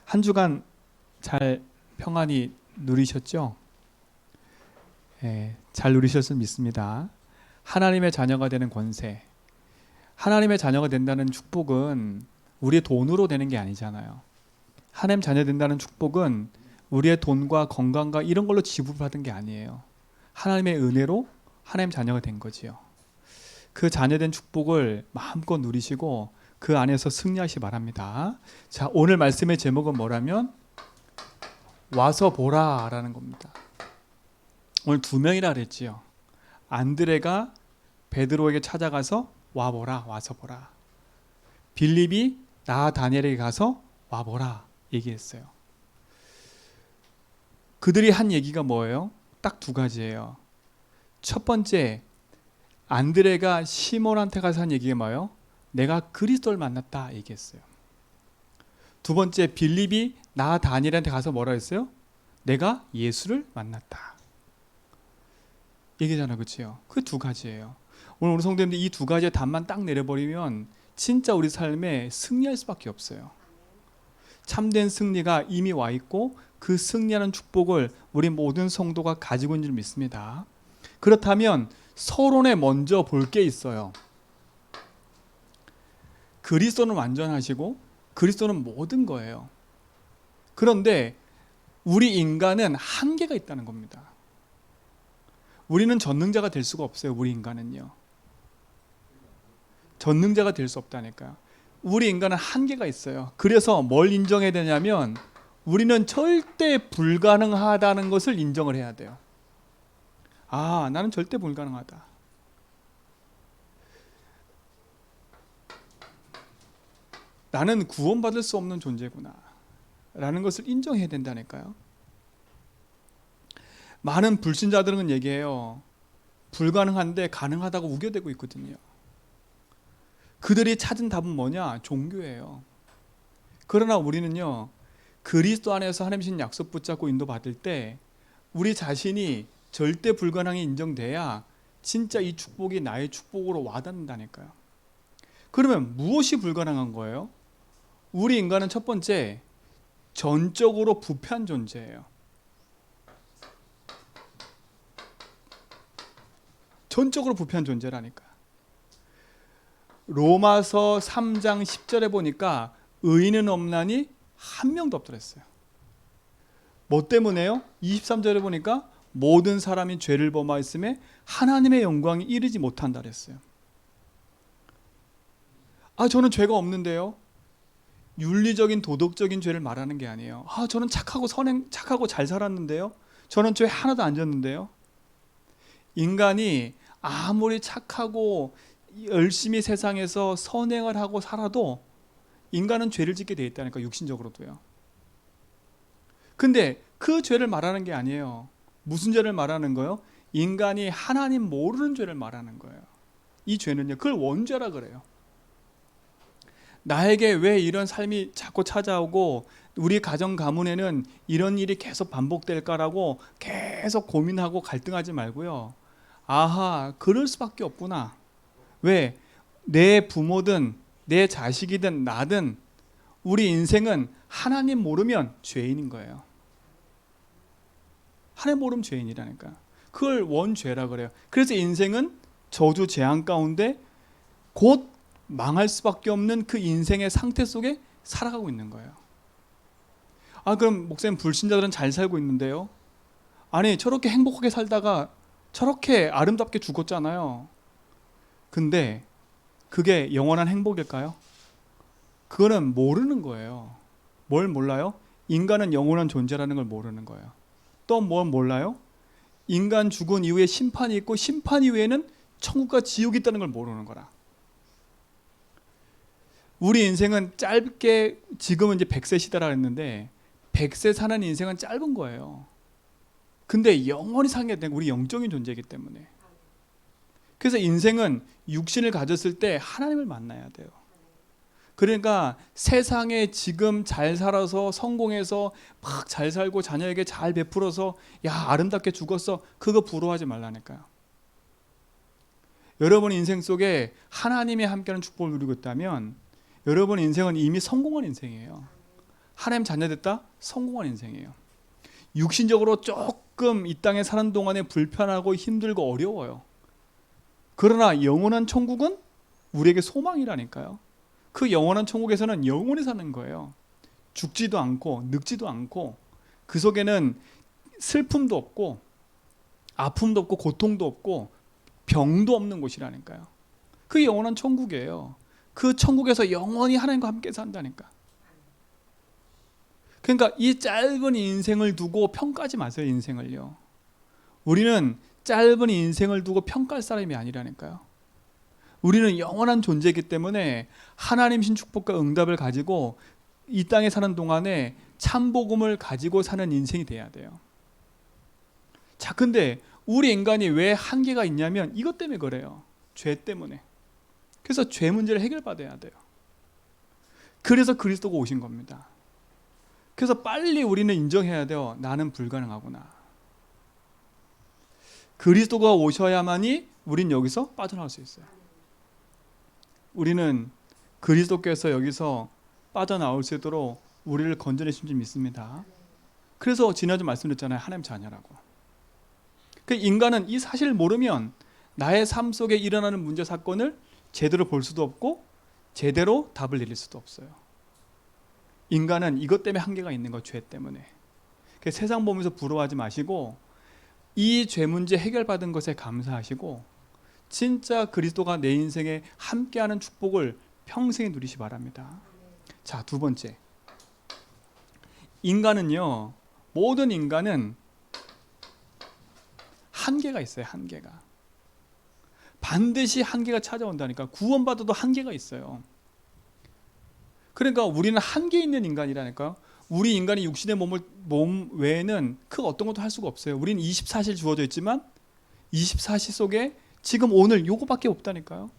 한 주간 잘 평안히 누리셨죠? 잘 누리셨을 믿습니다. 하나님의 자녀가 되는 권세, 하나님의 자녀가 된다는 축복은 우리의 돈으로 되는 게 아니잖아요. 하나님 자녀 된다는 축복은 우리의 돈과 건강과 이런 걸로 지불받은 게 아니에요. 하나님의 은혜로 하나님 자녀가 된 거지요. 그 자녀된 축복을 마음껏 누리시고 그 안에서 승리하시 바랍니다. 자, 오늘 말씀의 제목은 뭐라면 와서 보라 라는 겁니다. 오늘 두 명이라 그랬지요. 안드레가 베드로에게 찾아가서 와보라, 와서 보라. 빌립이 나 다니엘에게 가서 와보라 얘기했어요. 그들이 한 얘기가 뭐예요? 딱 두 가지예요. 첫 번째, 안드레가 시몬한테 가서 한 얘기가 뭐예요? 내가 그리스도를 만났다 얘기했어요. 두 번째, 빌립이 나 다니엘한테 가서 뭐라 했어요? 내가 예수를 만났다 얘기잖아, 그치요? 그 두 가지예요. 오늘 우리 성도님들 이 두 가지의 답만 딱 내려버리면 진짜 우리 삶에 승리할 수밖에 없어요. 참된 승리가 이미 와 있고 그 승리하는 축복을 우리 모든 성도가 가지고 있는 줄 믿습니다. 그렇다면 서론에 먼저 볼 게 있어요. 그리스도는 완전하시고 그리스도는 모든 거예요. 그런데 우리 인간은 한계가 있다는 겁니다. 우리는 전능자가 될 수가 없어요. 우리 인간은요. 전능자가 될 수 없다니까요. 우리 인간은 한계가 있어요. 그래서 뭘 인정해야 되냐면 우리는 절대 불가능하다는 것을 인정을 해야 돼요. 아, 나는 절대 불가능하다. 나는 구원받을 수 없는 존재구나 라는 것을 인정해야 된다니까요. 많은 불신자들은 얘기해요. 불가능한데 가능하다고 우겨대고 있거든요. 그들이 찾은 답은 뭐냐? 종교예요. 그러나 우리는요, 그리스도 안에서 하나님 주신 약속 붙잡고 인도받을 때 우리 자신이 절대 불가능이 인정돼야 진짜 이 축복이 나의 축복으로 와닿는다니까요. 그러면 무엇이 불가능한 거예요? 우리 인간은 첫 번째, 전적으로 부패한 존재예요. 전적으로 부패한 존재라니까. 로마서 3장 10절에 보니까 의인은 없나니 한 명도 없더랬어요. 뭐 때문에요? 23절에 보니까 모든 사람이 죄를 범하였음에 하나님의 영광이 이르지 못한다 그랬어요. 아, 저는 죄가 없는데요. 윤리적인 도덕적인 죄를 말하는 게 아니에요. 아, 저는 착하고 잘 살았는데요. 저는 죄 하나도 안 졌는데요. 인간이 아무리 착하고 열심히 세상에서 선행을 하고 살아도 인간은 죄를 짓게 돼 있다니까, 육신적으로도요. 근데 그 죄를 말하는 게 아니에요. 무슨 죄를 말하는 거예요? 인간이 하나님 모르는 죄를 말하는 거예요. 이 죄는요, 그걸 원죄라 그래요. 나에게 왜 이런 삶이 자꾸 찾아오고 우리 가정 가문에는 이런 일이 계속 반복될까라고 계속 고민하고 갈등하지 말고요. 아하, 그럴 수밖에 없구나. 왜? 내 부모든 내 자식이든 나든 우리 인생은 하나님 모르면 죄인인 거예요. 하나님 모르면 죄인이라니까. 그걸 원죄라 그래요. 그래서 인생은 저주 재앙 가운데 곧 망할 수밖에 없는 그 인생의 상태 속에 살아가고 있는 거예요. 아, 그럼 목사님, 불신자들은 잘 살고 있는데요? 아니, 저렇게 행복하게 살다가 저렇게 아름답게 죽었잖아요. 근데 그게 영원한 행복일까요? 그거는 모르는 거예요. 뭘 몰라요? 인간은 영원한 존재라는 걸 모르는 거예요. 또 뭘 몰라요? 인간 죽은 이후에 심판이 있고 심판 이후에는 천국과 지옥이 있다는 걸 모르는 거라. 우리 인생은 짧게, 지금은 이제 100세 시대라 했는데 100세 사는 인생은 짧은 거예요. 근데 영원히 살게 된 우리 영적인 존재이기 때문에. 그래서 인생은 육신을 가졌을 때 하나님을 만나야 돼요. 그러니까 세상에 지금 잘 살아서 성공해서 막 잘 살고 자녀에게 잘 베풀어서 야, 아름답게 죽었어, 그거 부러워하지 말라니까요. 여러분 인생 속에 하나님이 함께하는 축복을 누리고 있다면 여러분 인생은 이미 성공한 인생이에요. 하나님 자녀 됐다? 성공한 인생이에요. 육신적으로 조금 이 땅에 사는 동안에 불편하고 힘들고 어려워요. 그러나 영원한 천국은 우리에게 소망이라니까요. 그 영원한 천국에서는 영원히 사는 거예요. 죽지도 않고 늙지도 않고 그 속에는 슬픔도 없고 아픔도 없고 고통도 없고 병도 없는 곳이라니까요. 그게 영원한 천국이에요. 그 천국에서 영원히 하나님과 함께 산다니까. 그러니까 이 짧은 인생을 두고 평가하지 마세요. 인생을요. 우리는 짧은 인생을 두고 평가할 사람이 아니라니까요. 우리는 영원한 존재이기 때문에 하나님 신 축복과 응답을 가지고 이 땅에 사는 동안에 참복음을 가지고 사는 인생이 돼야 돼요. 자, 근데 우리 인간이 왜 한계가 있냐면 이것 때문에 그래요. 죄 때문에. 그래서 죄 문제를 해결받아야 돼요. 그래서 그리스도가 오신 겁니다. 그래서 빨리 우리는 인정해야 돼요. 나는 불가능하구나. 그리스도가 오셔야만이 우린 여기서 빠져나올 수 있어요. 우리는 그리스도께서 여기서 빠져나올 수 있도록 우리를 건져내신 줄 믿습니다. 그래서 지난주 말씀드렸잖아요. 하나님 자녀라고. 그 인간은 이 사실을 모르면 나의 삶 속에 일어나는 문제 사건을 제대로 볼 수도 없고 제대로 답을 내릴 수도 없어요. 인간은 이것 때문에 한계가 있는 거예요. 죄 때문에. 세상 보면서 부러워하지 마시고 이 죄 문제 해결받은 것에 감사하시고 진짜 그리스도가 내 인생에 함께하는 축복을 평생에 누리시 바랍니다. 자, 두 번째. 인간은요, 모든 인간은 한계가 있어요. 한계가. 반드시 한계가 찾아온다니까. 구원받아도 한계가 있어요. 그러니까 우리는 한계 있는 인간이라니까요. 우리 인간이 육신의 몸 외에는 그 어떤 것도 할 수가 없어요. 우리는 24시 주어져 있지만 24시 속에 지금 오늘 요거밖에 없다니까요.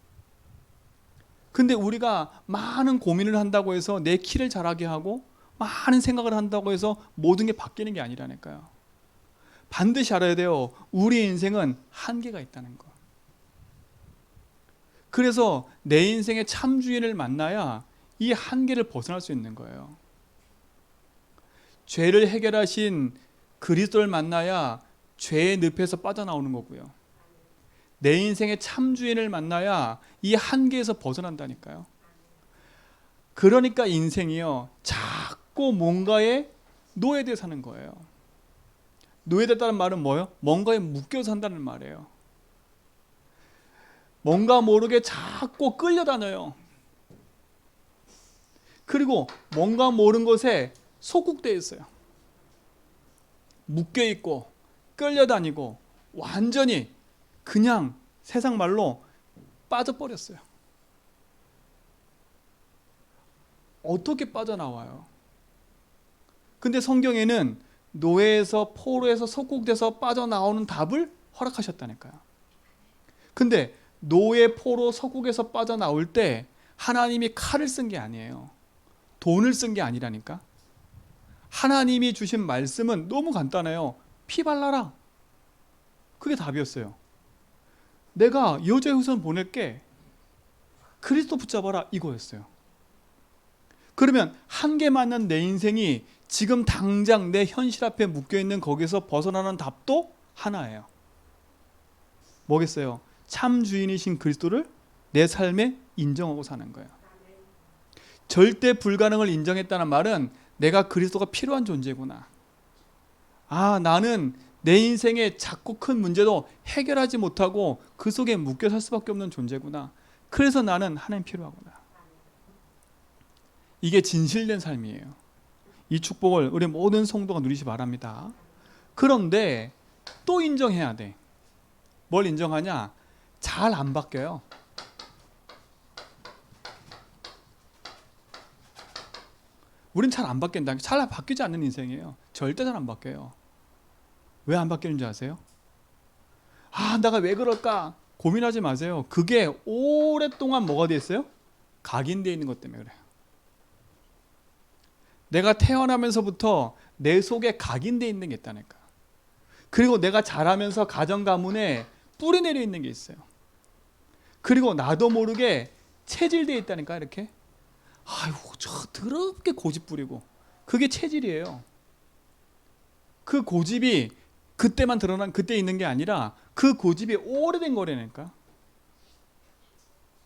근데 우리가 많은 고민을 한다고 해서 내 키를 자라게 하고 많은 생각을 한다고 해서 모든 게 바뀌는 게 아니라니까요. 반드시 알아야 돼요. 우리 인생은 한계가 있다는 거. 그래서 내 인생의 참주인을 만나야 이 한계를 벗어날 수 있는 거예요. 죄를 해결하신 그리스도를 만나야 죄의 늪에서 빠져나오는 거고요. 내 인생의 참주인을 만나야 이 한계에서 벗어난다니까요. 그러니까 인생이요, 자꾸 뭔가에 노예되어 사는 거예요. 노예됐다는 말은 뭐예요? 뭔가에 묶여 산다는 말이에요. 뭔가 모르게 자꾸 끌려다녀요. 그리고 뭔가 모르는 것에 속국되어 있어요. 묶여있고 끌려다니고 완전히 그냥 세상 말로 빠져버렸어요. 어떻게 빠져나와요? 근데 성경에는 노예에서 포로에서 속국돼서 빠져나오는 답을 허락하셨다니까요. 근데 노예, 포로, 속국에서 빠져나올 때 하나님이 칼을 쓴 게 아니에요. 돈을 쓴 게 아니라니까. 하나님이 주신 말씀은 너무 간단해요. 피 발라라. 그게 답이었어요. 내가 여자의 후손 보낼게. 그리스도 붙잡아라. 이거였어요. 그러면 한계 맞는 내 인생이 지금 당장 내 현실 앞에 묶여있는 거기서 벗어나는 답도 하나예요. 뭐겠어요? 참 주인이신 그리스도를 내 삶에 인정하고 사는 거예요. 절대 불가능을 인정했다는 말은 내가 그리스도가 필요한 존재구나. 아, 나는 내 인생의 작고 큰 문제도 해결하지 못하고 그 속에 묶여 살 수밖에 없는 존재구나. 그래서 나는 하나님 필요하구나. 이게 진실된 삶이에요. 이 축복을 우리 모든 성도가 누리시 바랍니다. 그런데 또 인정해야 돼. 뭘 인정하냐? 잘 안 바뀌어요. 우린 잘 안 바뀐다. 잘 바뀌지 않는 인생이에요. 절대 잘 안 바뀌어요. 왜 안 바뀌는지 아세요? 아, 내가 왜 그럴까? 고민하지 마세요. 그게 오랫동안 뭐가 돼 있어요? 각인되어 있는 것 때문에 그래요. 내가 태어나면서부터 내 속에 각인되어 있는 게 있다니까. 그리고 내가 자라면서 가정 가문에 뿌리 내려 있는 게 있어요. 그리고 나도 모르게 체질되어 있다니까. 이렇게 아이고 저 더럽게 고집 부리고 그게 체질이에요. 그 고집이 그때만 드러난 그때 있는 게 아니라 그 고집이 오래된 거라니까.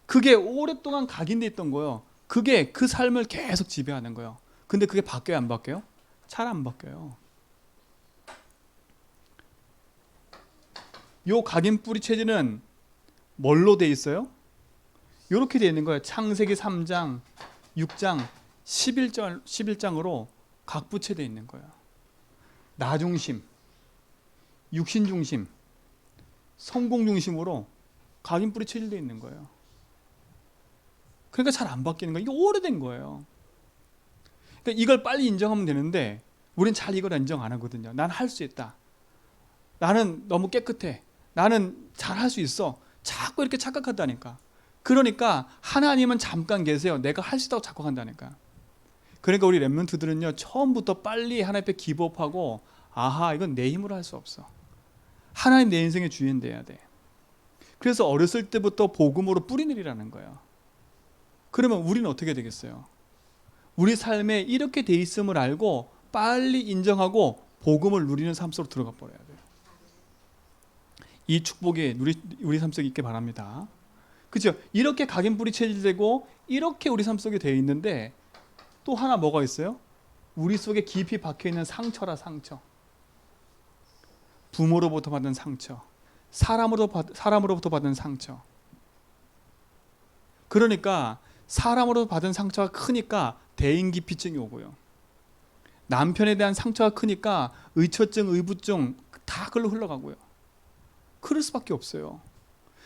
그게 오랫동안 각인돼 있던 거예요. 그게 그 삶을 계속 지배하는 거예요. 근데 그게 바뀌어요, 안 바뀌어요? 잘 안 바뀌어요. 요 각인 뿌리 체질은 뭘로 돼 있어요? 이렇게 돼 있는 거예요. 창세기 3장, 6장, 11장으로 각부채되어 있는 거예요. 나 중심, 육신 중심, 성공 중심으로 각인 뿌리 체질되어 있는 거예요. 그러니까 잘 안 바뀌는 거예요. 이게 오래된 거예요. 그러니까 이걸 빨리 인정하면 되는데 우린 잘 이걸 인정 안 하거든요. 난 할 수 있다. 나는 너무 깨끗해. 나는 잘 할 수 있어. 자꾸 이렇게 착각한다니까. 그러니까 하나님은 잠깐 계세요. 내가 할 수 있다고 착각한다니까. 그러니까 우리 렘넌트들은요, 처음부터 빨리 하나님 앞에 기법하고, 아하, 이건 내 힘으로 할 수 없어. 하나님 내 인생의 주인 돼야 돼. 그래서 어렸을 때부터 복음으로 뿌리내리라는 거예요. 그러면 우리는 어떻게 되겠어요? 우리 삶에 이렇게 돼 있음을 알고 빨리 인정하고 복음을 누리는 삶 속으로 들어가 버려야 돼요. 이 축복이 우리 삶 속에 있게 바랍니다. 그렇죠? 이렇게 각인 뿌리 체질되고 이렇게 우리 삶 속에 되어 있는데 또 하나 뭐가 있어요? 우리 속에 깊이 박혀 있는 상처라, 상처. 부모로부터 받은 상처, 사람으로부터 받은 상처. 그러니까 사람으로 받은 상처가 크니까 대인기피증이 오고요. 남편에 대한 상처가 크니까 의처증, 의부증 다 그걸로 흘러가고요. 그럴 수밖에 없어요.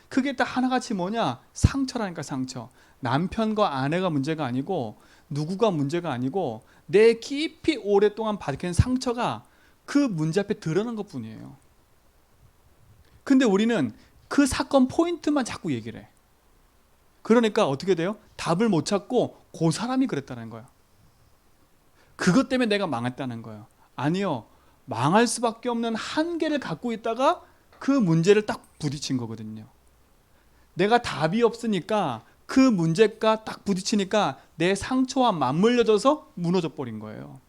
그게 딱 하나같이 뭐냐? 상처라니까, 상처. 남편과 아내가 문제가 아니고 누구가 문제가 아니고 내 깊이 오랫동안 받은 상처가 그 문제 앞에 드러난 것뿐이에요. 근데 우리는 그 사건 포인트만 자꾸 얘기를 해. 그러니까 어떻게 돼요? 답을 못 찾고 그 사람이 그랬다는 거예요. 그것 때문에 내가 망했다는 거예요. 아니요. 망할 수밖에 없는 한계를 갖고 있다가 그 문제를 딱 부딪힌 거거든요. 내가 답이 없으니까 그 문제가 딱 부딪히니까 내 상처와 맞물려져서 무너져 버린 거예요.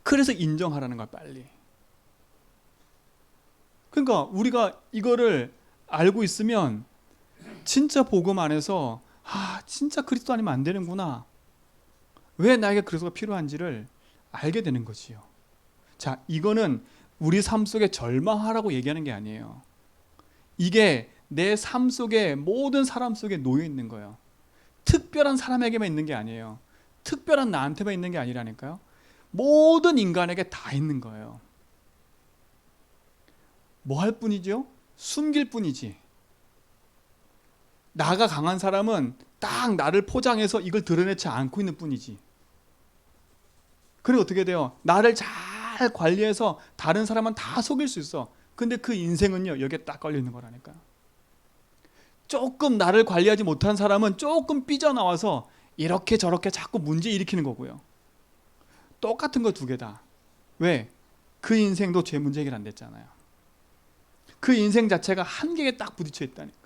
그래서 인정하라는 거야, 빨리. 그러니까 우리가 이거를 알고 있으면 진짜 복음 안에서 진짜 그리스도 아니면 안 되는구나. 왜 나에게 그리스도가 필요한지를 알게 되는 거지요. 자, 이거는 우리 삶 속에 절망하라고 얘기하는 게 아니에요. 이게 내 삶 속에 모든 사람 속에 놓여 있는 거예요. 특별한 사람에게만 있는 게 아니에요. 특별한 나한테만 있는 게 아니라니까요. 모든 인간에게 다 있는 거예요. 뭐 할 뿐이죠? 숨길 뿐이지. 나가 강한 사람은 딱 나를 포장해서 이걸 드러내지 않고 있는 뿐이지. 그리고 어떻게 돼요? 나를 잘 관리해서 다른 사람은 다 속일 수 있어. 근데 그 인생은요, 여기에 딱 걸려 있는 거라니까. 조금 나를 관리하지 못한 사람은 조금 삐져나와서 이렇게 저렇게 자꾸 문제 일으키는 거고요. 똑같은 거 두 개다. 왜? 그 인생도 죄 문제 해결 안 됐잖아요. 그 인생 자체가 한계에 딱 부딪혀 있다니까.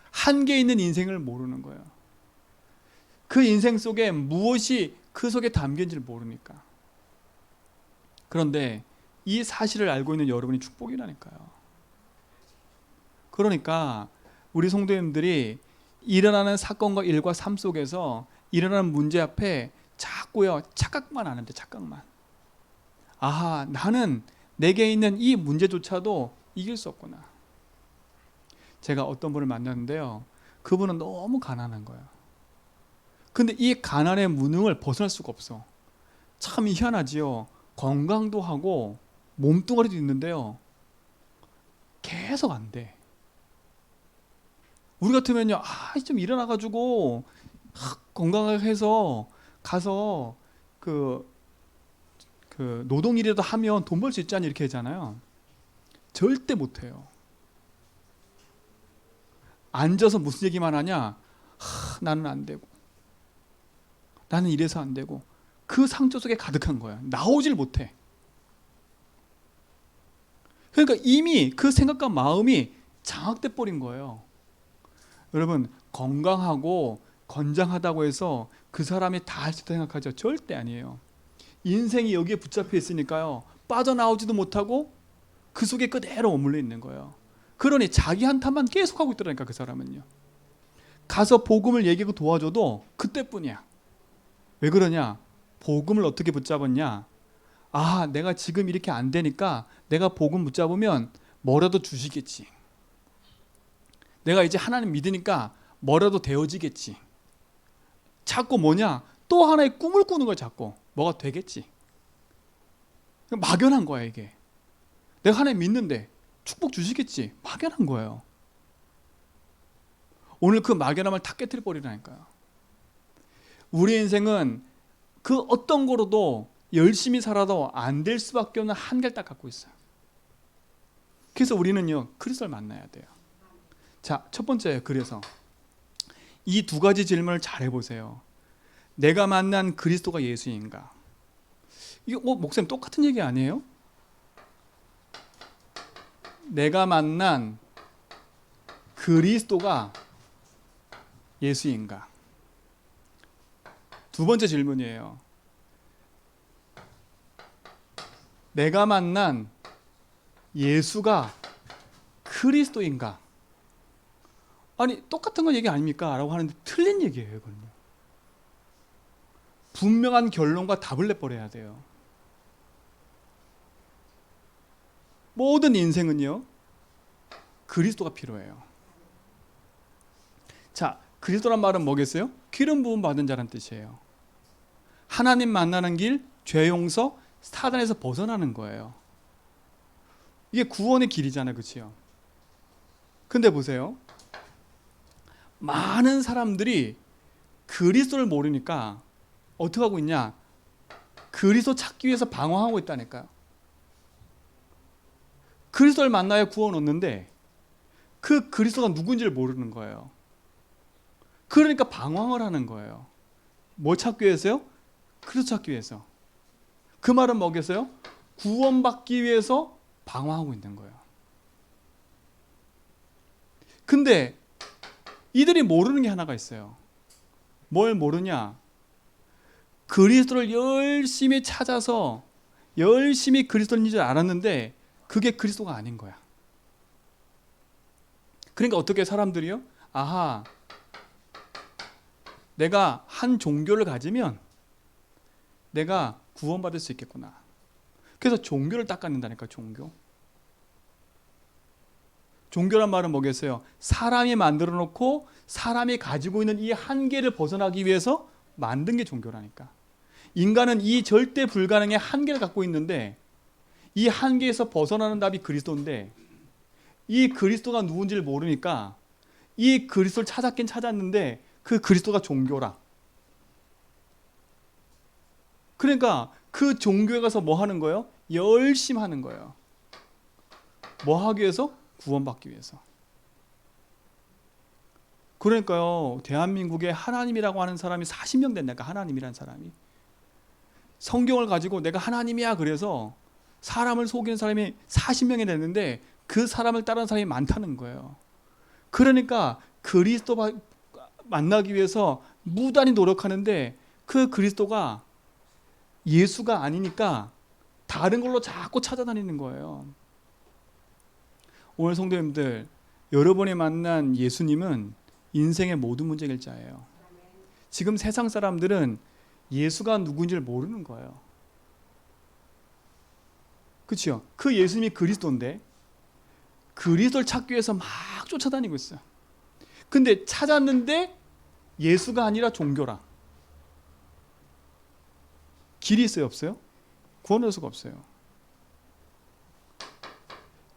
한계 있는 인생을 모르는 거예요. 그 인생 속에 무엇이 그 속에 담긴지를 모르니까. 그런데 이 사실을 알고 있는 여러분이 축복이라니까요. 그러니까 우리 성도님들이 일어나는 사건과 일과 삶 속에서 일어나는 문제 앞에 자꾸요 착각만 하는데, 착각만. 아하, 나는 내게 있는 이 문제조차도 이길 수 없구나. 제가 어떤 분을 만났는데요, 그분은 너무 가난한 거예요. 근데 이 가난의 무능을 벗어날 수가 없어. 참 희한하지요. 건강도 하고 몸뚱아리도 있는데요, 계속 안 돼. 우리 같으면요, 좀 일어나가지고 건강하게 해서 가서 그 노동일이라도 하면 돈 벌 수 있지 않니, 이렇게 하잖아요. 절대 못해요. 앉아서 무슨 얘기만 하냐? 나는 안 되고, 나는 이래서 안 되고, 그 상처 속에 가득한 거야. 나오질 못해. 그러니까 이미 그 생각과 마음이 장악돼 버린 거예요. 여러분, 건강하고 건장하다고 해서 그 사람이 다 할 수 있다고 생각하죠. 절대 아니에요. 인생이 여기에 붙잡혀 있으니까요. 빠져나오지도 못하고 그 속에 그대로 머물러 있는 거예요. 그러니 자기 한탄만 계속하고 있더라니까 그 사람은요. 가서 복음을 얘기하고 도와줘도 그때뿐이야. 왜 그러냐? 복음을 어떻게 붙잡았냐? 아, 내가 지금 이렇게 안 되니까 내가 복음 붙잡으면 뭐라도 주시겠지. 내가 이제 하나님 믿으니까 뭐라도 되어지겠지. 자꾸 뭐냐? 또 하나의 꿈을 꾸는 거야. 자꾸 뭐가 되겠지. 막연한 거야 이게. 내가 하나님 믿는데 축복 주시겠지. 막연한 거예요. 오늘 그 막연함을 다 깨뜨려 버리라니까요. 우리 인생은 그 어떤 거로도 열심히 살아도 안 될 수밖에 없는 한계를 딱 갖고 있어요. 그래서 우리는요 그리스도를 만나야 돼요. 자, 첫 번째예요. 그래서 이 두 가지 질문을 잘 해보세요. 내가 만난 그리스도가 예수인가? 이거 목사님 똑같은 얘기 아니에요? 내가 만난 그리스도가 예수인가? 두 번째 질문이에요. 내가 만난 예수가 그리스도인가? 아니 똑같은 거 얘기 아닙니까? 라고 하는데 틀린 얘기예요. 이거는요. 분명한 결론과 답을 내버려야 돼요. 모든 인생은요 그리스도가 필요해요. 자, 그리스도란 말은 뭐겠어요? 기름 부음 받은 자란 뜻이에요. 하나님 만나는 길, 죄 용서, 사단에서 벗어나는 거예요. 이게 구원의 길이잖아요. 그렇죠? 근데 보세요. 많은 사람들이 그리스도를 모르니까 어떻게 하고 있냐? 그리스도 찾기 위해서 방황하고 있다니까요. 그리스도를 만나야 구원 얻는데 그 그리스도가 누군지를 모르는 거예요. 그러니까 방황을 하는 거예요. 뭐 찾기 위해서요? 그리스도 찾기 위해서. 그 말은 뭐겠어요? 구원받기 위해서 방황하고 있는 거예요. 근데 이들이 모르는 게 하나가 있어요. 뭘 모르냐? 그리스도를 열심히 찾아서 열심히 그리스도인 줄 알았는데 그게 그리스도가 아닌 거야. 그러니까 어떻게 사람들이요? 아하, 내가 한 종교를 가지면 내가 구원받을 수 있겠구나. 그래서 종교를 닦아낸다니까. 종교란 말은 뭐겠어요? 사람이 만들어 놓고 사람이 가지고 있는 이 한계를 벗어나기 위해서 만든 게 종교라니까. 인간은 이 절대 불가능의 한계를 갖고 있는데 이 한계에서 벗어나는 답이 그리스도인데 이 그리스도가 누군지를 모르니까 이 그리스도를 찾았긴 찾았는데 그 그리스도가 종교라. 그러니까 그 종교에 가서 뭐 하는 거예요? 열심히 하는 거예요. 뭐 하기 위해서? 구원받기 위해서. 그러니까요, 대한민국에 하나님이라고 하는 사람이 40명 된다니까. 하나님이란 사람이. 성경을 가지고 내가 하나님이야 그래서 사람을 속이는 사람이 40명이 됐는데 그 사람을 따르는 사람이 많다는 거예요. 그러니까 그리스도 만나기 위해서 무단히 노력하는데 그 그리스도가 예수가 아니니까 다른 걸로 자꾸 찾아다니는 거예요. 오늘 성도님들, 여러분이 만난 예수님은 인생의 모든 문제 해결자예요. 지금 세상 사람들은 예수가 누군지를 모르는 거예요. 그렇죠? 그 예수님이 그리스도인데 그리스도를 찾기 위해서 막 쫓아다니고 있어요. 근데 찾았는데 예수가 아니라 종교라. 길이 있어요? 없어요? 구원할 수가 없어요.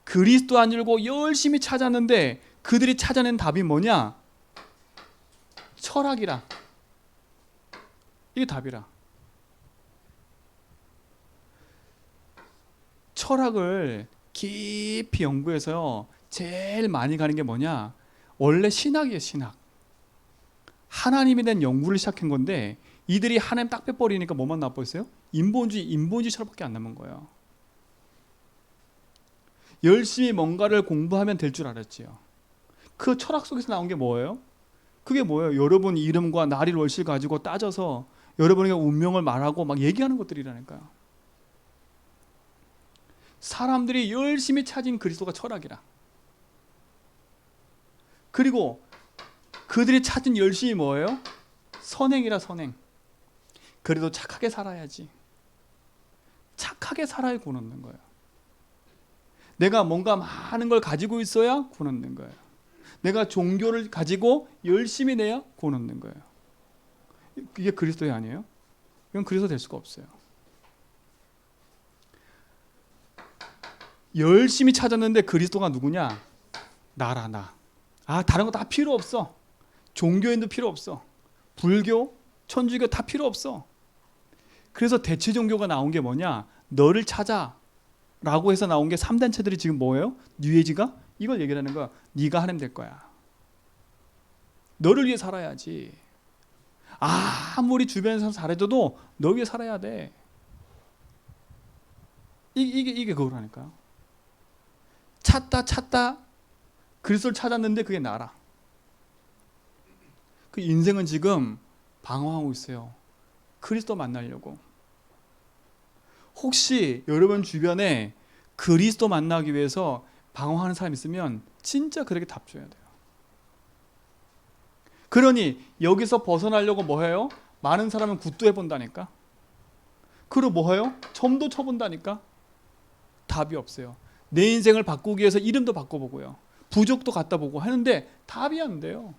그리스도 안 줄고 열심히 찾았는데 그들이 찾아낸 답이 뭐냐? 철학이라. 이게 답이라. 철학을 깊이 연구해서 제일 많이 가는 게 뭐냐? 원래 신학이에요. 신학. 하나님에 대한 연구를 시작한 건데 이들이 하나님 딱 빼버리니까 뭐만 남았어요? 인본주의 철학밖에 안 남은 거예요. 열심히 뭔가를 공부하면 될 줄 알았지요. 그 철학 속에서 나온 게 뭐예요? 그게 뭐예요? 여러분 이름과 날일 월실 가지고 따져서 여러분에게 운명을 말하고 막 얘기하는 것들이라니까요. 사람들이 열심히 찾은 그리스도가 철학이라. 그리고 그들이 찾은 열심이 뭐예요? 선행이라. 선행. 그래도 착하게 살아야지. 착하게 살아야 구원 얻는 거예요. 내가 뭔가 많은 걸 가지고 있어야 구원 얻는 거예요. 내가 종교를 가지고 열심히 내야 구원 얻는 거예요. 이게 그리스도의 아니에요? 이건 그리스도 될 수가 없어요. 열심히 찾았는데 그리스도가 누구냐? 나라, 나. 다른 거 다 필요 없어. 종교인도 필요 없어. 불교, 천주교 다 필요 없어. 그래서 대체 종교가 나온 게 뭐냐? 너를 찾아 라고 해서 나온 게 3단체들이 지금 뭐예요? 뉴에이지가 이걸 얘기를 하는 거야. 네가 하나님 될 거야. 너를 위해 살아야지. 아무리 주변에서 잘해줘도 너 위해 살아야 돼. 이게 그거라니까요. 찾다 그리스도를 찾았는데 그게 나라. 그 인생은 지금 방황하고 있어요. 그리스도 만나려고. 혹시 여러분 주변에 그리스도 만나기 위해서 방황하는 사람 있으면 진짜 그렇게 답 줘야 돼요. 그러니 여기서 벗어나려고 뭐 해요? 많은 사람은 굿도 해본다니까. 그리고 뭐 해요? 점도 쳐본다니까. 답이 없어요. 내 인생을 바꾸기 위해서 이름도 바꿔보고요. 부족도 갖다 보고 하는데 답이 안 돼요.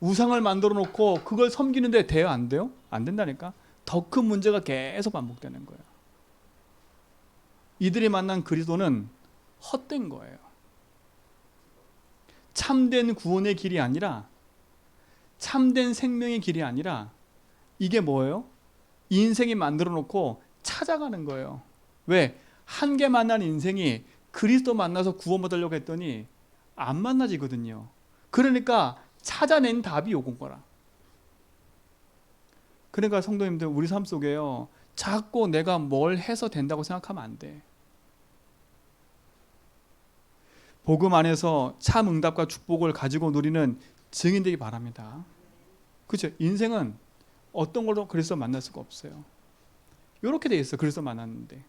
우상을 만들어 놓고 그걸 섬기는데 돼요? 안 돼요? 안 된다니까. 더 큰 문제가 계속 반복되는 거예요. 이들이 만난 그리스도는 헛된 거예요. 참된 구원의 길이 아니라, 참된 생명의 길이 아니라, 이게 뭐예요? 인생이 만들어 놓고 찾아가는 거예요. 왜? 한 개 만난 인생이 그리스도 만나서 구원받으려고 했더니 안 만나지거든요. 그러니까 찾아낸 답이 요건 거라. 그러니까 성도님들, 우리 삶 속에요, 자꾸 내가 뭘 해서 된다고 생각하면 안 돼. 복음 안에서 참 응답과 축복을 가지고 누리는 증인 되기 바랍니다. 그렇죠? 인생은 어떤 걸로 그리스도 만날 수가 없어요. 이렇게 돼 있어. 그리스도 만났는데.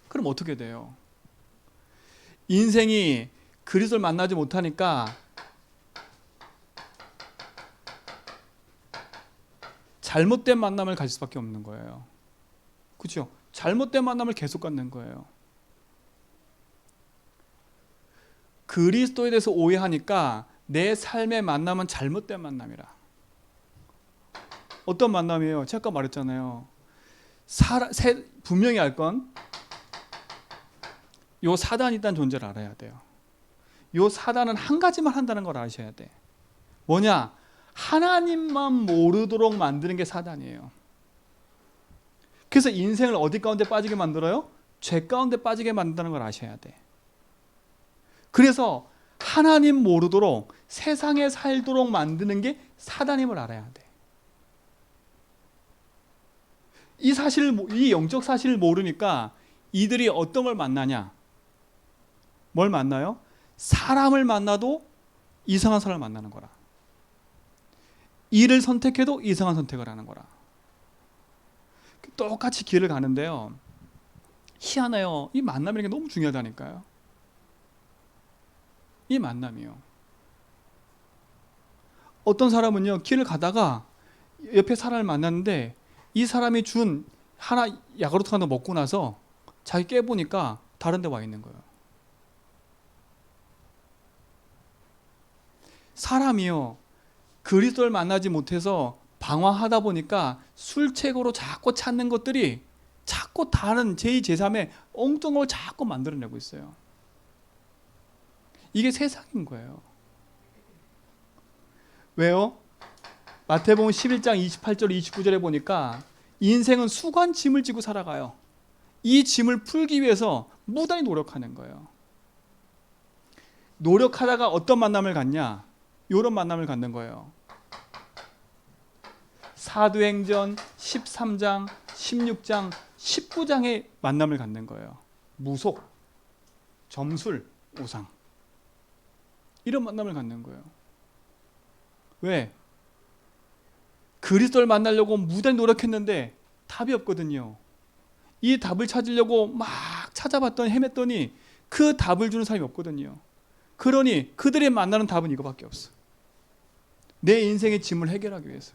그럼 어떻게 돼요? 인생이 그리스도를 만나지 못하니까 잘못된 만남을 가질 수밖에 없는 거예요. 그렇죠? 잘못된 만남을 계속 갖는 거예요. 그리스도에 대해서 오해하니까 내 삶의 만남은 잘못된 만남이라. 어떤 만남이에요? 제가 아까 말했잖아요. 분명히 알 건 요 사단이 있다는 존재를 알아야 돼요. 요 사단은 한 가지만 한다는 걸 아셔야 돼. 뭐냐? 하나님만 모르도록 만드는 게 사단이에요. 그래서 인생을 어디 가운데 빠지게 만들어요? 죄 가운데 빠지게 만든다는 걸 아셔야 돼. 그래서 하나님 모르도록 세상에 살도록 만드는 게 사단임을 알아야 돼. 이 영적 사실을 모르니까 이들이 어떤 걸 만나냐? 뭘 만나요? 사람을 만나도 이상한 사람을 만나는 거라. 일을 선택해도 이상한 선택을 하는 거라. 똑같이 길을 가는데요, 희한해요. 이 만남이라는 게 너무 중요하다니까요. 이 만남이요. 어떤 사람은요, 길을 가다가 옆에 사람을 만났는데 이 사람이 준 하나 야구르트 하나 먹고 나서 자기 깨보니까 다른 데 와 있는 거예요. 사람이요, 그리스도를 만나지 못해서 방황하다 보니까 술책으로 자꾸 찾는 것들이 자꾸 다른 제2, 제3의 엉뚱한 걸 자꾸 만들어내고 있어요. 이게 세상인 거예요. 왜요? 마태복음 11장 28절 29절에 보니까 인생은 수관 짐을 지고 살아가요. 이 짐을 풀기 위해서 무단히 노력하는 거예요. 노력하다가 어떤 만남을 갖냐? 이런 만남을 갖는 거예요. 사도행전 13장, 16장, 19장의 만남을 갖는 거예요. 무속, 점술, 우상. 이런 만남을 갖는 거예요. 왜? 그리스도를 만나려고 무단히 노력했는데 답이 없거든요. 이 답을 찾으려고 막 찾아봤더니 헤맸더니 그 답을 주는 사람이 없거든요. 그러니 그들이 만나는 답은 이거밖에 없어. 내 인생의 짐을 해결하기 위해서.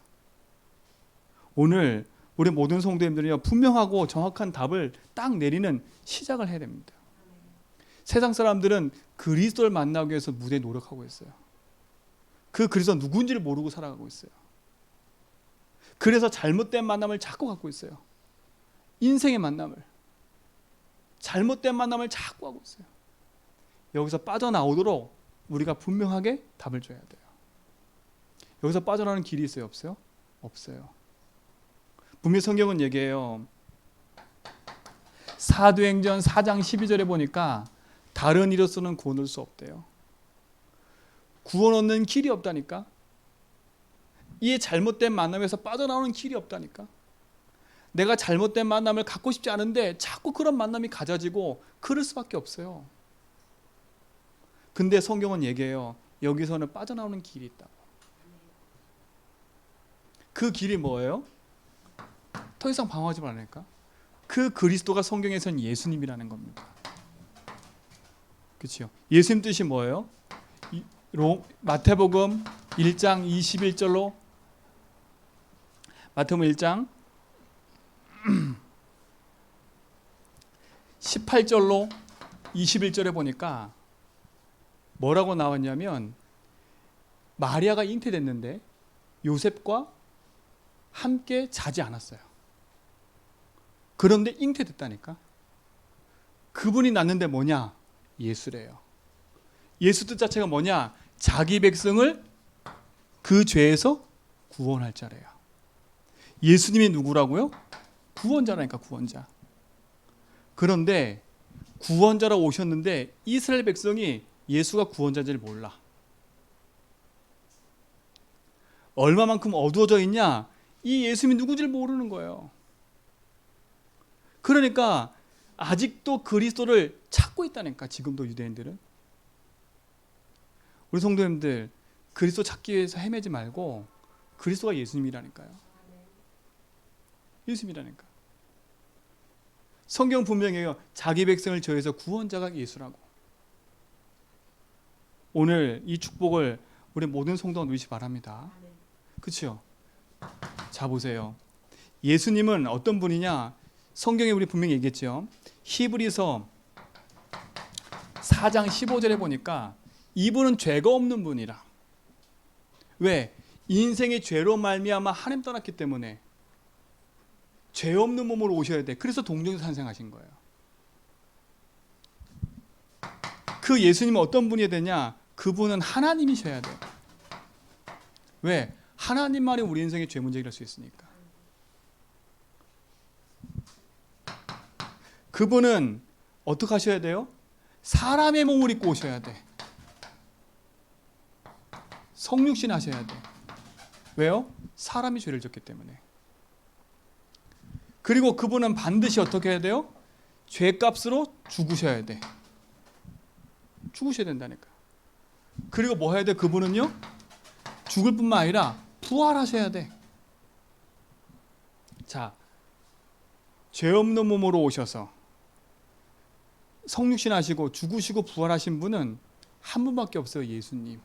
오늘 우리 모든 성도님들이요, 분명하고 정확한 답을 딱 내리는 시작을 해야 됩니다. 세상 사람들은 그리스도를 만나기 위해서 무대에 노력하고 있어요. 그 그리스도 누군지를 모르고 살아가고 있어요. 그래서 잘못된 만남을 자꾸 갖고 있어요. 인생의 만남을, 잘못된 만남을 자꾸 하고 있어요. 여기서 빠져나오도록 우리가 분명하게 답을 줘야 돼요. 여기서 빠져나오는 길이 있어요? 없어요? 없어요. 분명히 성경은 얘기해요. 사도행전 4장 12절에 보니까 다른 이로서는 구원 얻을 수 없대요. 구원 얻는 길이 없다니까. 이 잘못된 만남에서 빠져나오는 길이 없다니까. 내가 잘못된 만남을 갖고 싶지 않은데 자꾸 그런 만남이 가져지고 그럴 수밖에 없어요. 근데 성경은 얘기해요. 여기서는 빠져나오는 길이 있다고. 그 길이 뭐예요? 더 이상 방황하지 말라니까. 그 그리스도가 성경에서는 예수님이라는 겁니다. 그렇죠? 예수님 뜻이 뭐예요? 마태복음 1장 21절로 마태복음 1장 18절로 21절에 보니까 뭐라고 나왔냐면 마리아가 잉태됐는데 요셉과 함께 자지 않았어요. 그런데 잉태됐다니까. 그분이 낳는데 뭐냐? 예수래요. 예수 뜻 자체가 뭐냐? 자기 백성을 그 죄에서 구원할 자래요. 예수님이 누구라고요? 구원자라니까, 구원자. 그런데 구원자라고 오셨는데 이스라엘 백성이 예수가 구원자인지를 몰라. 얼마만큼 어두워져 있냐? 이 예수님이 누구지를 모르는 거예요. 그러니까 아직도 그리스도를 찾고 있다니까, 지금도 유대인들은. 우리 성도님들, 그리스도 찾기 위해서 헤매지 말고 그리스도가 예수님이라니까요. 예수님이라니까. 성경 분명해요. 자기 백성을 저해서 구원자가 예수라고. 오늘 이 축복을 우리 모든 성도가 누리시 바랍니다. 그렇죠? 자, 보세요. 예수님은 어떤 분이냐? 성경에 우리 분명히 얘기했죠. 히브리서 4장 15절에 보니까 이분은 죄가 없는 분이라. 왜? 인생의 죄로 말미암아 하나님 떠났기 때문에 죄 없는 몸으로 오셔야 돼. 그래서 동정에서 탄생하신 거예요. 그 예수님은 어떤 분이 되냐? 그분은 하나님이셔야 돼요. 왜? 하나님만이 우리 인생의 죄 문제 해결할 수 있으니까. 그분은 어떻게 하셔야 돼요? 사람의 몸을 입고 오셔야 돼. 성육신 하셔야 돼. 왜요? 사람이 죄를 졌기 때문에. 그리고 그분은 반드시 어떻게 해야 돼요? 죄값으로 죽으셔야 돼. 죽으셔야 된다니까. 그리고 뭐 해야 돼? 그분은요, 죽을 뿐만 아니라 부활하셔야 돼. 자, 죄 없는 몸으로 오셔서 성육신 하시고 죽으시고 부활하신 분은 한 분밖에 없어요. 예수님.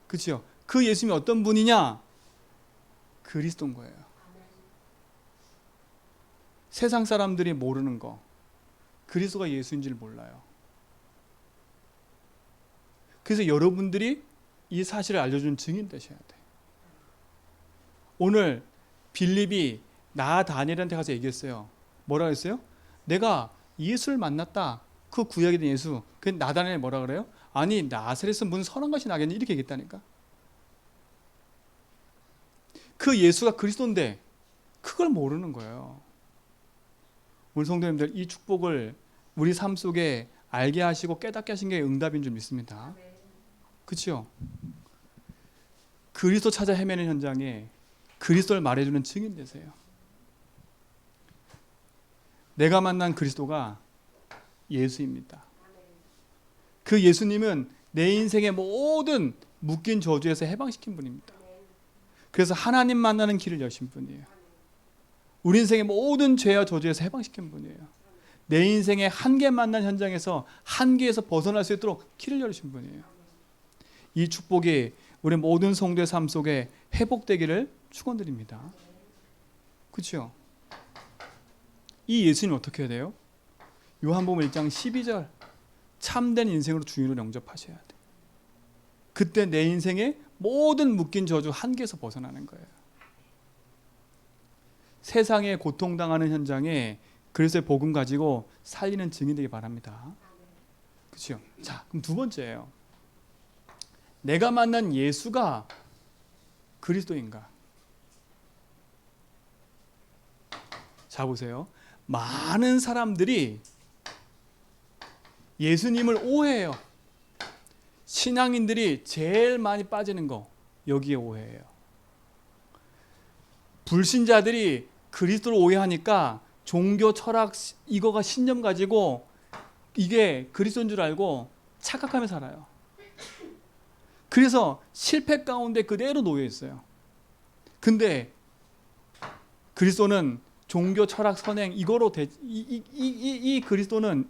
그렇죠? 그 예수님이 어떤 분이냐? 그리스도인 거예요. 세상 사람들이 모르는 거, 그리스도가 예수인지를 몰라요. 그래서 여러분들이 이 사실을 알려주는 증인 되셔야 돼. 오늘 빌립이 나다니엘한테 가서 얘기했어요. 뭐라고 했어요? 내가 예수를 만났다. 그 구약에 된 예수. 그 나다니엘이 뭐라 그래요? 아니, 나사렛에서 무슨 선한 것이 나겠니? 이렇게 얘기했다니까. 그 예수가 그리스도인데 그걸 모르는 거예요. 우리 성도님들, 이 축복을 우리 삶 속에 알게 하시고 깨닫게 하신 게 응답인 줄 믿습니다. 그렇죠? 그리스도 찾아 헤매는 현장에 그리스도를 말해주는 증인 되세요. 내가 만난 그리스도가 예수입니다. 그 예수님은 내 인생의 모든 묶인 저주에서 해방시킨 분입니다. 그래서 하나님 만나는 길을 여신 분이에요. 우리 인생의 모든 죄와 저주에서 해방시킨 분이에요. 내 인생의 한계 만난 현장에서 한계에서 벗어날 수 있도록 길을 열으신 분이에요. 이 축복이 우리 모든 성도의 삶 속에 회복되기를 축원드립니다. 그렇죠? 이 예수님 어떻게 해야 돼요? 요한복음 1장 12절 참된 인생으로 주인을 영접하셔야 돼. 그때 내 인생의 모든 묶인 저주 한계에서 벗어나는 거예요. 세상에 고통당하는 현장에 그리스도의 복음 가지고 살리는 증인 되기 바랍니다. 그렇죠? 자, 그럼 두 번째예요. 내가 만난 예수가 그리스도인가? 자, 보세요. 많은 사람들이 예수님을 오해해요. 신앙인들이 제일 많이 빠지는 거 여기에 오해해요. 불신자들이 그리스도를 오해하니까 종교 철학 이거가 신념 가지고 이게 그리스도인 줄 알고 착각하며 살아요. 그래서 실패 가운데 그대로 놓여 있어요. 근데 그리스도는 종교 철학 선행 이거로 이 그리스도는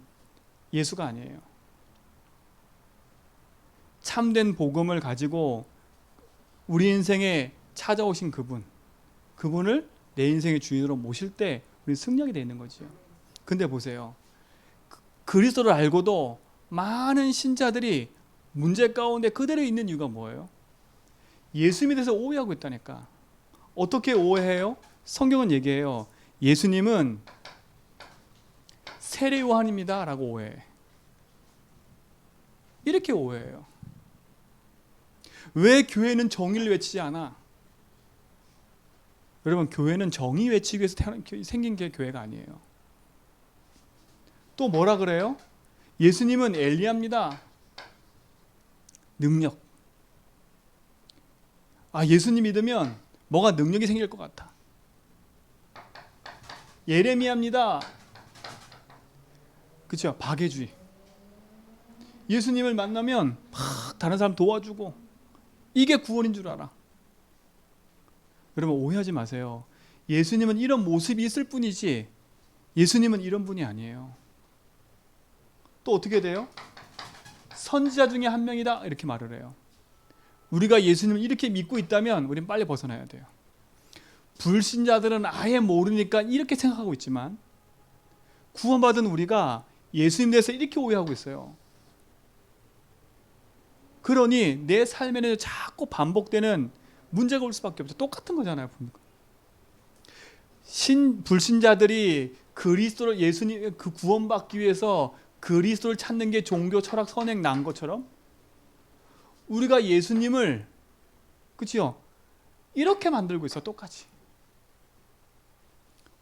예수가 아니에요. 참된 복음을 가지고 우리 인생에 찾아오신 그분을 내 인생의 주인으로 모실 때 우리 승리하게 되어 있는 거죠. 근데 보세요. 그리스도를 알고도 많은 신자들이 문제 가운데 그대로 있는 이유가 뭐예요? 예수님에 대해서 오해하고 있다니까. 어떻게 오해해요? 성경은 얘기해요. 예수님은 세례 요한입니다 라고 오해해. 이렇게 오해해요. 왜 교회는 정의를 외치지 않아? 여러분, 교회는 정의 외치기 위해서 생긴 게 교회가 아니에요. 또 뭐라 그래요? 예수님은 엘리야입니다. 능력. 예수님 믿으면 뭐가 능력이 생길 것 같아. 예레미야입니다. 그렇죠? 박애주의. 예수님을 만나면 막 다른 사람 도와주고 이게 구원인 줄 알아. 여러분, 오해하지 마세요. 예수님은 이런 모습이 있을 뿐이지 예수님은 이런 분이 아니에요. 또 어떻게 돼요? 선지자 중에 한 명이다 이렇게 말을 해요. 우리가 예수님을 이렇게 믿고 있다면 우리는 빨리 벗어나야 돼요. 불신자들은 아예 모르니까 이렇게 생각하고 있지만 구원받은 우리가 예수님 대해서 이렇게 오해하고 있어요. 그러니 내 삶에는 자꾸 반복되는 문제가 올 수밖에 없죠. 똑같은 거잖아요. 불신자들이 그리스도를 예수님 그 구원받기 위해서 그리스도를 찾는 게 종교 철학 선행 난 것처럼 우리가 예수님을 그렇죠? 이렇게 만들고 있어. 똑같이.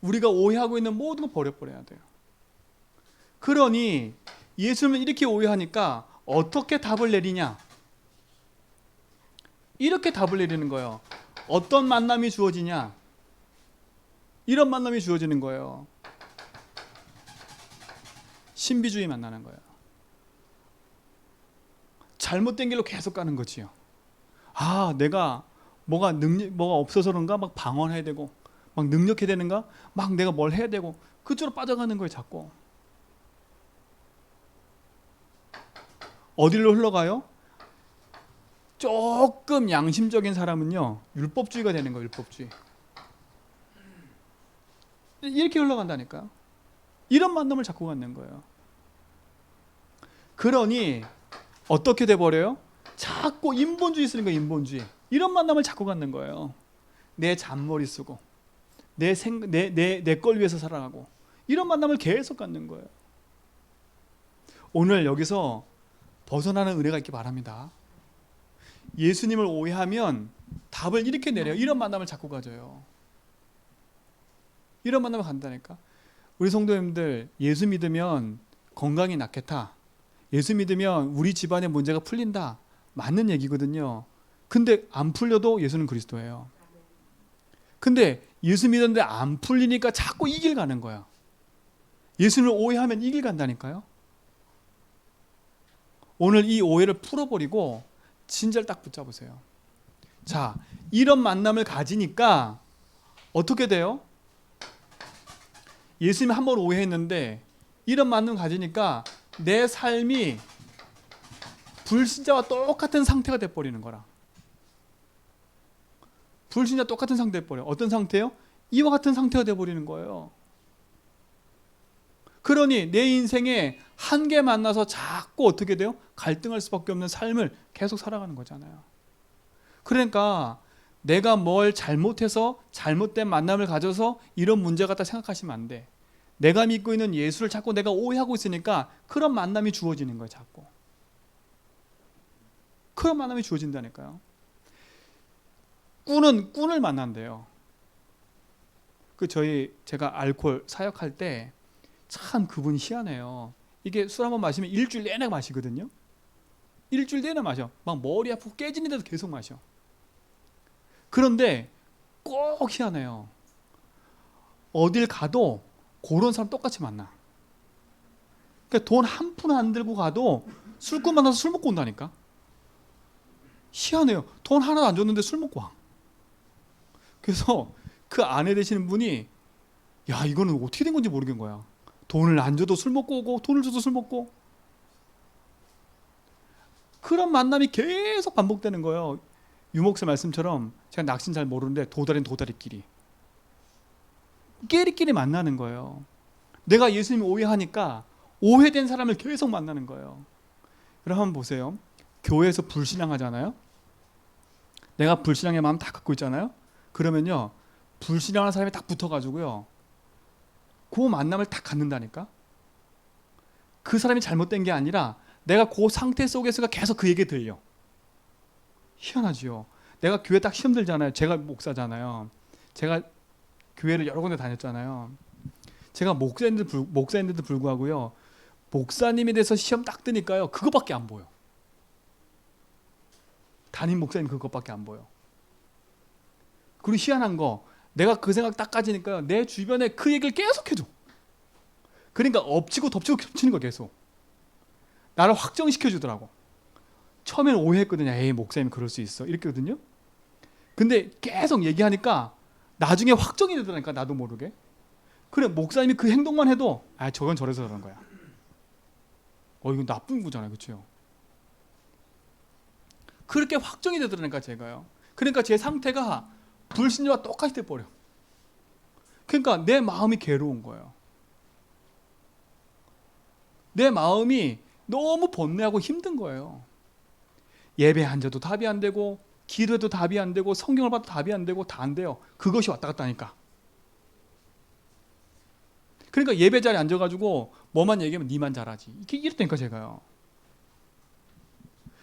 우리가 오해하고 있는 모든 거 버려버려야 돼요. 그러니 예수님을 이렇게 오해하니까 어떻게 답을 내리냐? 이렇게 답을 내리는 거예요. 어떤 만남이 주어지냐? 이런 만남이 주어지는 거예요. 신비주의 만나는 거예요. 잘못된 길로 계속 가는 거지요. 내가 뭐가 없어서 그런가? 막 방언해야 되고 막 능력해야 되는가? 막 내가 뭘 해야 되고 그쪽으로 빠져가는 거예요. 자꾸. 어디로 흘러가요? 조금 양심적인 사람은요 율법주의가 되는 거예요. 율법주의. 이렇게 흘러간다니까요. 이런 만남을 자꾸 갖는 거예요. 그러니 어떻게 돼버려요? 자꾸 인본주의 쓰는 거예요. 인본주의. 이런 만남을 자꾸 갖는 거예요. 내 잔머리 쓰고 내 걸 위해서 살아가고 이런 만남을 계속 갖는 거예요. 오늘 여기서 벗어나는 은혜가 있기 바랍니다. 예수님을 오해하면 답을 이렇게 내려요. 이런 만남을 자꾸 가져요. 이런 만남을 간다니까. 우리 성도님들 예수 믿으면 건강이 낫겠다. 예수 믿으면 우리 집안의 문제가 풀린다. 맞는 얘기거든요. 근데 안 풀려도 예수는 그리스도예요. 근데 예수 믿었는데 안 풀리니까 자꾸 이 길 가는 거야. 예수님을 오해하면 이 길 간다니까요. 오늘 이 오해를 풀어버리고 진짜를 딱 붙잡으세요. 자, 이런 만남을 가지니까 어떻게 돼요? 예수님이 한 번 오해했는데 이런 만남을 가지니까 내 삶이 불신자와 똑같은 상태가 돼버리는 거라. 불신자 똑같은 상태 돼버려요. 어떤 상태요? 이와 같은 상태가 돼버리는 거예요. 그러니 내 인생에 한 개 만나서 자꾸 어떻게 돼요? 갈등할 수밖에 없는 삶을 계속 살아가는 거잖아요. 그러니까 내가 뭘 잘못해서 잘못된 만남을 가져서 이런 문제 같다 생각하시면 안 돼. 내가 믿고 있는 예수를 자꾸 내가 오해하고 있으니까 그런 만남이 주어지는 거예요. 자꾸. 그런 만남이 주어진다니까요. 꾼은 꾼을 만난대요. 제가 알코올 사역할 때 참 그분이 희한해요. 이게 술 한번 마시면 일주일 내내 마시거든요. 일주일 내내 마셔. 막 머리 아프고 깨지는데도 계속 마셔. 그런데 꼭 희한해요. 어딜 가도 그런 사람 똑같이 만나. 그러니까 돈 한 푼 안 들고 가도 술꾼 만나서 술 먹고 온다니까. 희한해요. 돈 하나도 안 줬는데 술 먹고 와. 그래서 그 아내 되시는 분이 야, 이거는 어떻게 된 건지 모르겠는 거야. 돈을 안 줘도 술 먹고 오고 돈을 줘도 술 먹고. 그런 만남이 계속 반복되는 거예요. 유목사 말씀처럼 제가 낚시는 잘 모르는데 도다리는 도다리끼리. 끼리끼리 만나는 거예요. 내가 예수님을 오해하니까 오해된 사람을 계속 만나는 거예요. 여러분 한번 보세요. 교회에서 불신앙하잖아요. 내가 불신앙의 마음 다 갖고 있잖아요. 그러면요. 불신앙하는 사람이 딱 붙어가지고요. 그 만남을 딱 갖는다니까. 그 사람이 잘못된 게 아니라 내가 그 상태 속에서가 계속 그 얘기 들려. 희한하지요. 내가 교회 딱 시험 들잖아요. 제가 목사잖아요. 제가 교회를 여러 군데 다녔잖아요. 제가 목사인데도 불구하고요. 목사님에 대해서 시험 딱 뜨니까요. 그거밖에 안 보여. 담임 목사님 그것밖에 안 보여. 그리고 희한한 거 내가 그 생각 딱 가지니까요. 내 주변에 그 얘기를 계속 해줘. 그러니까 엎치고 덮치고 겹치는 거 계속. 나를 확정시켜주더라고. 처음에는 오해했거든요. 에이 목사님 그럴 수 있어. 이랬거든요. 근데 계속 얘기하니까 나중에 확정이 되더라니까. 나도 모르게. 그래 목사님이 그 행동만 해도 아 저건 저래서 그런 거야. 이거 나쁜 거잖아요. 그렇죠? 그렇게 확정이 되더라니까 제가요. 그러니까 제 상태가 불신자와 똑같이 돼버려. 그러니까 내 마음이 괴로운 거예요. 내 마음이 너무 번뇌하고 힘든 거예요. 예배 앉아도 답이 안 되고 기도해도 답이 안 되고 성경을 봐도 답이 안 되고 다 안 돼요. 그것이 왔다 갔다 하니까. 그러니까 예배 자리에 앉아가지고 뭐만 얘기하면 니만 잘하지. 이랬다니까 제가요.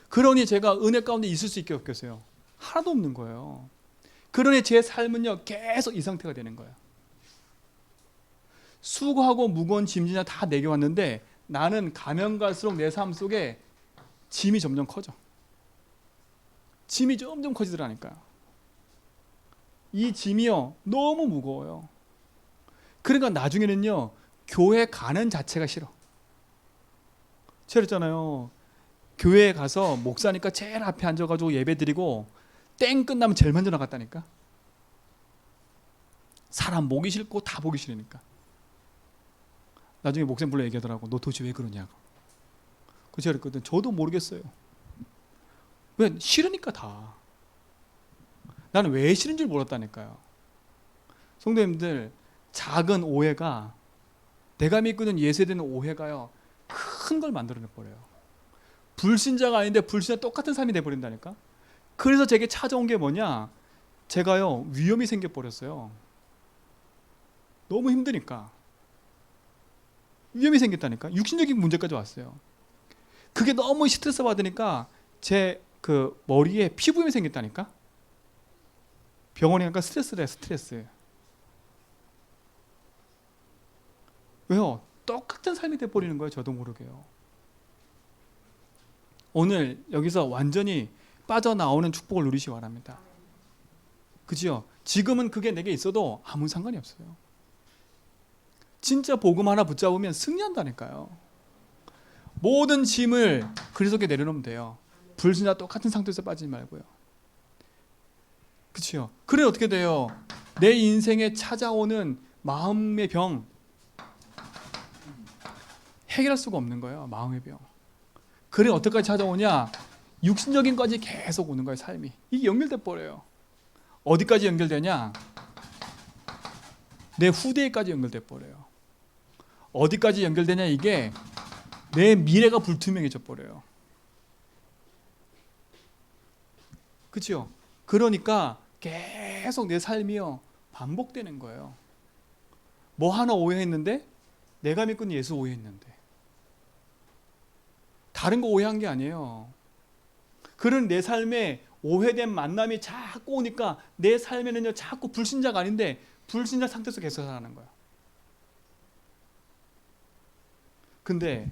그러니 제가 은혜 가운데 있을 수 있게 없겠어요. 하나도 없는 거예요. 그러니 제 삶은요 계속 이 상태가 되는 거예요. 수고하고 무거운 짐진이 다 내게 왔는데 나는 가면 갈수록 내 삶 속에 짐이 점점 커져. 짐이 점점 커지더라니까요. 이 짐이요 너무 무거워요. 그러니까 나중에는요 교회 가는 자체가 싫어. 제가 그랬잖아요. 교회에 가서 목사니까 제일 앞에 앉아가지고 예배 드리고 땡 끝나면 제일 먼저 나갔다니까. 사람 보기 싫고 다 보기 싫으니까. 나중에 목사님 불러 얘기하더라고. 너 도대체 왜 그러냐고. 그 제가 그랬거든. 저도 모르겠어요. 왜? 싫으니까 다. 나는 왜 싫은 줄 몰랐다니까요. 성도님들 작은 오해가 내가 믿고 있는 예수에 대한 오해가요 큰 걸 만들어내버려요. 불신자가 아닌데 불신자 똑같은 삶이 돼버린다니까. 그래서 제게 찾아온 게 뭐냐, 제가요 위험이 생겨버렸어요. 너무 힘드니까 위험이 생겼다니까. 육신적인 문제까지 왔어요. 그게 너무 스트레스 받으니까 제 그 머리에 피부염이 생겼다니까. 병원에 가니까 스트레스래. 스트레스. 왜요? 똑같은 삶이 돼버리는 거예요. 저도 모르게요. 오늘 여기서 완전히 빠져나오는 축복을 누리시기 바랍니다. 그죠? 지금은 그게 내게 있어도 아무 상관이 없어요. 진짜 복음 하나 붙잡으면 승리한다니까요. 모든 짐을 그리스도께 내려놓으면 돼요. 불신자 똑같은 상태에서 빠지지 말고요. 그렇죠? 그래 어떻게 돼요? 내 인생에 찾아오는 마음의 병 해결할 수가 없는 거예요. 마음의 병. 그래 어떻게까지 찾아오냐? 육신적인 까지 계속 오는 거예요. 삶이. 이게 연결돼 버려요. 어디까지 연결되냐? 내 후대까지 연결돼 버려요. 어디까지 연결되냐? 이게 내 미래가 불투명해져 버려요. 그렇죠? 그러니까 계속 내 삶이요 반복되는 거예요. 뭐 하나 오해했는데 내가 믿고 있는 예수 오해했는데 다른 거 오해한 게 아니에요. 그런 내 삶에 오해된 만남이 자꾸 오니까 내 삶에는요 자꾸 불신자가 아닌데 불신자 상태에서 계속 살아가는 거야. 근데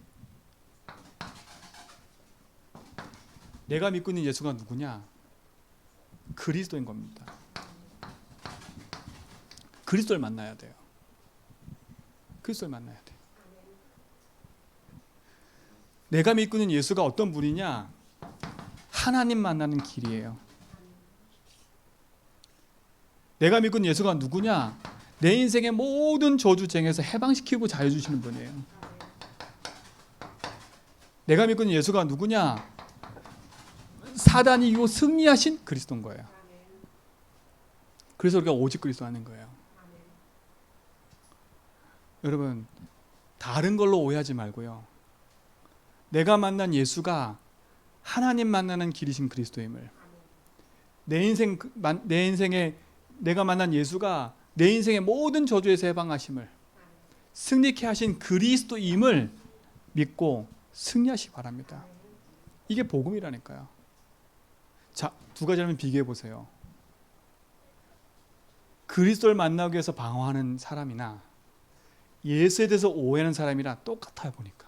내가 믿고 있는 예수가 누구냐? 그리스도인 겁니다. 그리스도를 만나야 돼요. 그리스도를 만나야 돼. 내가 믿고 있는 예수가 어떤 분이냐? 하나님 만나는 길이에요. 내가 믿고 있는 예수가 누구냐? 내 인생의 모든 저주쟁에서 해방시키고 자유 주시는 분이에요. 내가 믿고 있는 예수가 누구냐? 사단이 이기고 승리하신 그리스도인 거예요. 그래서 우리가 오직 그리스도 하는 거예요. 여러분 다른 걸로 오해하지 말고요. 내가 만난 예수가 하나님 만나는 길이신 그리스도임을, 내 인생에 내가 만난 예수가 내 인생의 모든 저주에서 해방하심을, 승리케 하신 그리스도임을 믿고 승리하시기 바랍니다. 이게 복음이라니까요. 자, 두 가지 한번 비교해 보세요. 그리스도를 만나기 위해서 방황하는 사람이나 예수에 대해서 오해하는 사람이랑 똑같아요 보니까.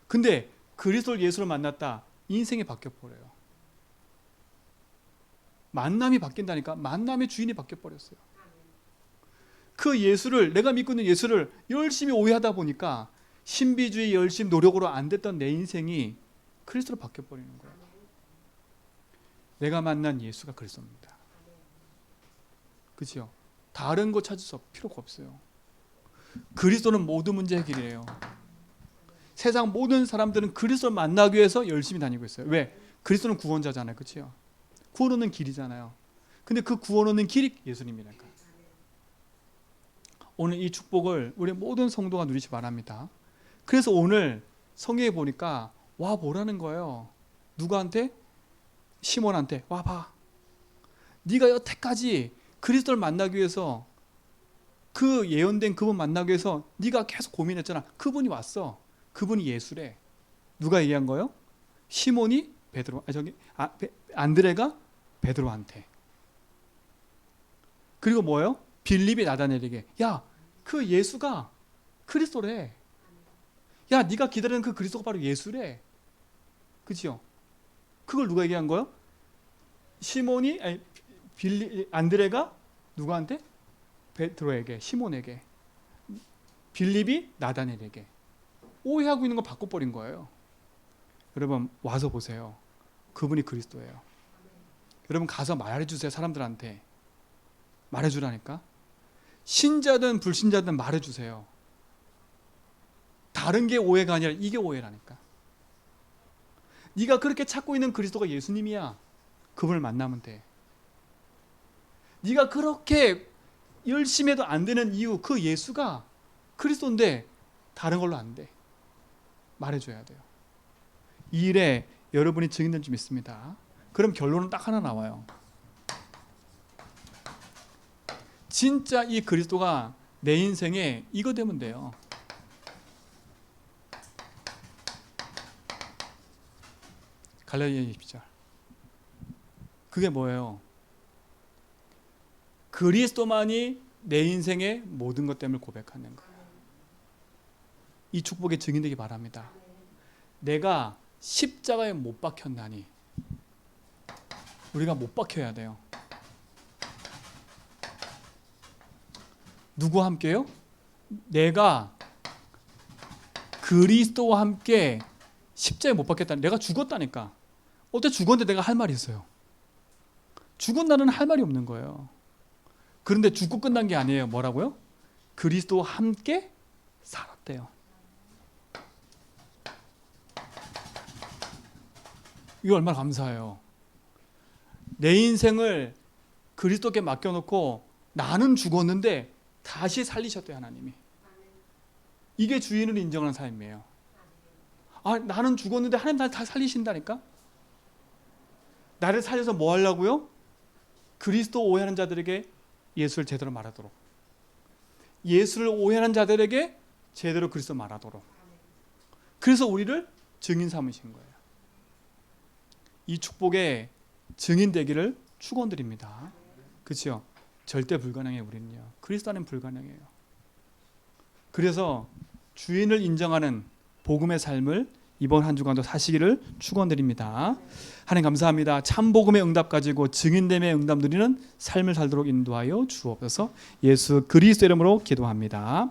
근데 그리스도를 예수를 만났다, 인생이 바뀌어버려요. 만남이 바뀐다니까. 만남의 주인이 바뀌어버렸어요. 그 예수를, 내가 믿고 있는 예수를 열심히 오해하다 보니까 신비주의 열심 노력으로 안 됐던 내 인생이 그리스도로 바뀌어버리는 거예요. 내가 만난 예수가 그리스도입니다. 그렇죠? 다른 거 찾을 필요가 없어요. 그리스도는 모든 문제의 길이에요. 세상 모든 사람들은 그리스도를 만나기 위해서 열심히 다니고 있어요. 왜? 그리스도는 구원자잖아요. 그렇죠? 구원 얻는 길이잖아요. 근데 그 구원 얻는 길이 예수님이랄까. 오늘 이 축복을 우리 모든 성도가 누리시 바랍니다. 그래서 오늘 성경에 보니까 와 보라는 거예요. 누구한테? 시몬한테. 와 봐. 네가 여태까지 그리스도를 만나기 위해서, 그 예언된 그분 만나기 위해서 네가 계속 고민했잖아. 그분이 왔어. 그분이 예수래. 누가 얘기한 거예요? 시몬이 안드레가 베드로한테. 그리고 뭐예요? 빌립이 나다넬에게. 야, 그 예수가 그리스도래. 야, 네가 기다리는 그 그리스도가 바로 예수래. 그렇죠? 그걸 누가 얘기한 거예요? 안드레가 누구한테? 베드로에게, 시몬에게. 빌립이 나다넬에게. 오해하고 있는 거 바꿔버린 거예요. 여러분 와서 보세요. 그분이 그리스도예요. 여러분 가서 말해주세요. 사람들한테 말해주라니까. 신자든 불신자든 말해주세요. 다른 게 오해가 아니라 이게 오해라니까. 네가 그렇게 찾고 있는 그리스도가 예수님이야. 그분을 만나면 돼. 네가 그렇게 열심히 해도 안 되는 이유, 그 예수가 그리스도인데 다른 걸로 안 돼. 말해줘야 돼요. 이 일에 여러분이 증인될 줄 믿습니다. 그럼 결론은 딱 하나 나와요. 진짜 이 그리스도가 내 인생에 이거 되면 돼요. 갈라디아 20절. 그게 뭐예요? 그리스도만이 내 인생의 모든 것 때문에 고백하는 거예요. 이 축복에 증인되기 바랍니다. 내가 십자가에 못 박혔나니 우리가 못 박혀야 돼요. 누구와 함께요? 내가 그리스도와 함께 십자가에 못 박혔다. 내가 죽었다니까. 어때 죽었는데 내가 할 말이 있어요. 죽은 나는 할 말이 없는 거예요. 그런데 죽고 끝난 게 아니에요. 뭐라고요? 그리스도와 함께 살았대요. 이거 얼마나 감사해요. 내 인생을 그리스도께 맡겨놓고 나는 죽었는데 다시 살리셨대요, 하나님이. 이게 주인을 인정하는 삶이에요. 아, 나는 죽었는데 하나님 나를 다 살리신다니까? 나를 살려서 뭐 하려고요? 그리스도 오해하는 자들에게 예수를 제대로 말하도록, 예수를 오해하는 자들에게 제대로 그리스도 말하도록. 그래서 우리를 증인 삼으신 거예요. 이 축복의 증인 되기를 축원드립니다. 그렇죠? 절대 불가능해요. 우리는요. 그리스도 안에는 불가능해요. 그래서 주인을 인정하는 복음의 삶을 이번 한 주간도 사시기를 축원드립니다. 하나님 감사합니다. 참 복음의 응답 가지고 증인됨의 응답 누리는 삶을 살도록 인도하여 주옵소서. 예수 그리스도 이름으로 기도합니다.